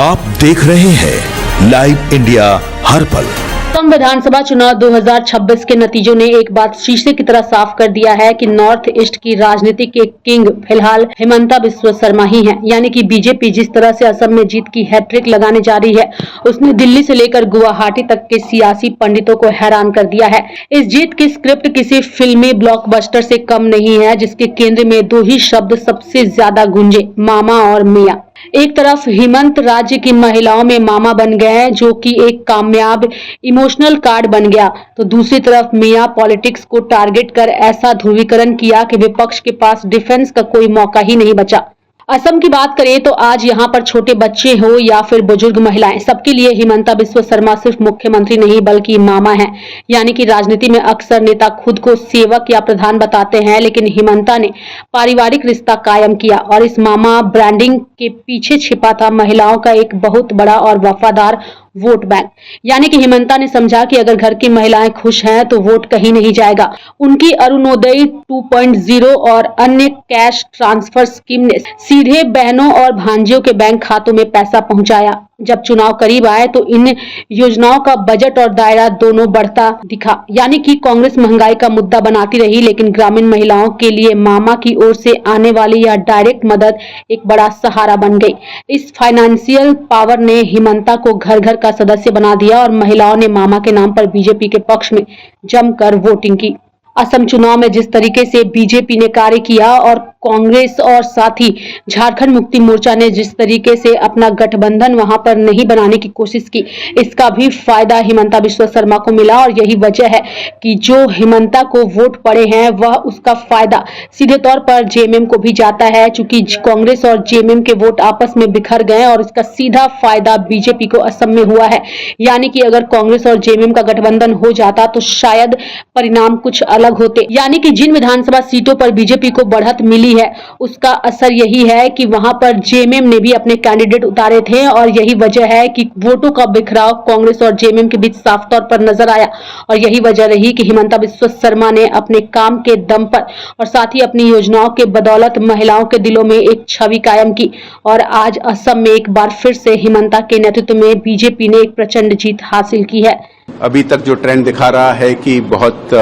आप देख रहे हैं लाइव इंडिया हर पल। असम विधानसभा चुनाव 2026 के नतीजों ने एक बात शीशे की तरह साफ कर दिया है कि नॉर्थ ईस्ट की राजनीति के किंग फिलहाल हिमंता बिस्वा शर्मा ही हैं। यानी कि बीजेपी जिस तरह से असम में जीत की हैट्रिक लगाने जा रही है, उसने दिल्ली से लेकर गुवाहाटी तक के सियासी पंडितों को हैरान कर दिया है। इस जीत की स्क्रिप्ट किसी फिल्मी ब्लॉकबस्टर से कम नहीं है, जिसके केंद्र में दो ही शब्द सबसे ज्यादा गूंजे, मामा और मियां। एक तरफ हिमंत राज्य की महिलाओं में मामा बन गए हैं, जो कि एक कामयाब इमोशनल कार्ड बन गया, तो दूसरी तरफ मियां पॉलिटिक्स को टारगेट कर ऐसा ध्रुवीकरण किया कि विपक्ष के पास डिफेंस का कोई मौका ही नहीं बचा। असम की बात करें तो आज यहाँ पर छोटे बच्चे हो या फिर बुजुर्ग महिलाएं, सबके लिए हिमंता बिस्वा शर्मा सिर्फ मुख्यमंत्री नहीं बल्कि मामा हैं। यानी कि राजनीति में अक्सर नेता खुद को सेवक या प्रधान बताते हैं, लेकिन हिमंता ने पारिवारिक रिश्ता कायम किया और इस मामा ब्रांडिंग के पीछे छिपा था महिलाओं का एक बहुत बड़ा और वफादार वोट बैंक। यानी कि हिमंता ने समझा कि अगर घर की महिलाएं खुश हैं तो वोट कहीं नहीं जाएगा। उनकी अरुणोदय 2.0 और अन्य कैश ट्रांसफर स्कीम ने सीधे बहनों और भांजियों के बैंक खातों में पैसा पहुंचाया। जब चुनाव करीब आए तो इन योजनाओं का बजट और दायरा दोनों बढ़ता दिखा। यानी कि कांग्रेस महंगाई का मुद्दा बनाती रही, लेकिन ग्रामीण महिलाओं के लिए मामा की ओर से आने वाली यह डायरेक्ट मदद एक बड़ा सहारा बन गई। इस फाइनेंशियल पावर ने हिमंता को घर घर का सदस्य बना दिया और महिलाओं ने मामा के नाम पर बीजेपी के पक्ष में जमकर वोटिंग की। असम चुनाव में जिस तरीके से बीजेपी ने कार्य किया और कांग्रेस और साथ ही झारखंड मुक्ति मोर्चा ने जिस तरीके से अपना गठबंधन वहां पर नहीं बनाने की कोशिश की, इसका भी फायदा हिमंता बिस्वा शर्मा को मिला। और यही वजह है कि जो हिमंता को वोट पड़े हैं वह उसका फायदा सीधे तौर पर जेएमएम को भी जाता है, चूंकि कांग्रेस और जेएमएम के वोट आपस में बिखर गए और इसका सीधा फायदा बीजेपी को असम में हुआ है। यानी कि अगर कांग्रेस और जेएमएम का गठबंधन हो जाता तो शायद परिणाम कुछ अलग होते। यानी कि जिन विधानसभा सीटों पर बीजेपी को बढ़त मिली है, उसका असर यही है कि वहां पर जेएमएम ने भी अपने कैंडिडेट उतारे थे और यही वजह है कि वोटों का बिखराव कांग्रेस और जेएमएम के बीच साफ तौर पर नजर आया। और यही वजह रही कि हिमंता बिस्वा शर्मा ने अपने काम के दम पर और साथ ही अपनी योजनाओं के बदौलत महिलाओं के दिलों में एक छवि कायम की। और आज असम में एक बार फिर से हिमंता के नेतृत्व में बीजेपी ने एक प्रचंड जीत हासिल की है। अभी तक जो ट्रेंड दिखा रहा है कि बहुत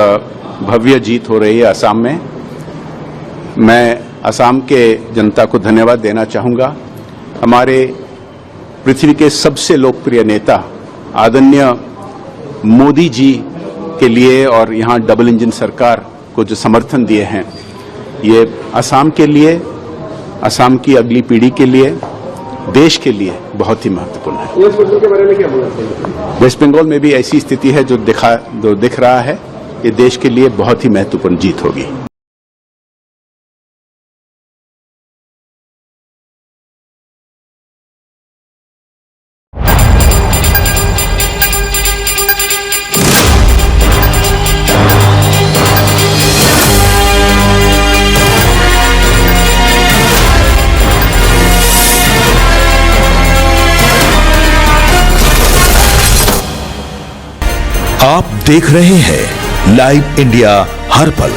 भव्य जीत हो रही है असम में। मैं असम के जनता को धन्यवाद देना चाहूँगा। हमारे पृथ्वी के सबसे लोकप्रिय नेता आदरणीय मोदी जी के लिए और यहाँ डबल इंजन सरकार को जो समर्थन दिए हैं, ये असम के लिए, असम की अगली पीढ़ी के लिए, देश के लिए बहुत ही महत्वपूर्ण है। वेस्ट बंगाल के बारे में क्या बोलना चाहिए? वेस्ट बंगाल में भी ऐसी स्थिति है जो दिख रहा है। ये देश के लिए बहुत ही महत्वपूर्ण जीत होगी। आप देख रहे हैं लाइव इंडिया हर पल।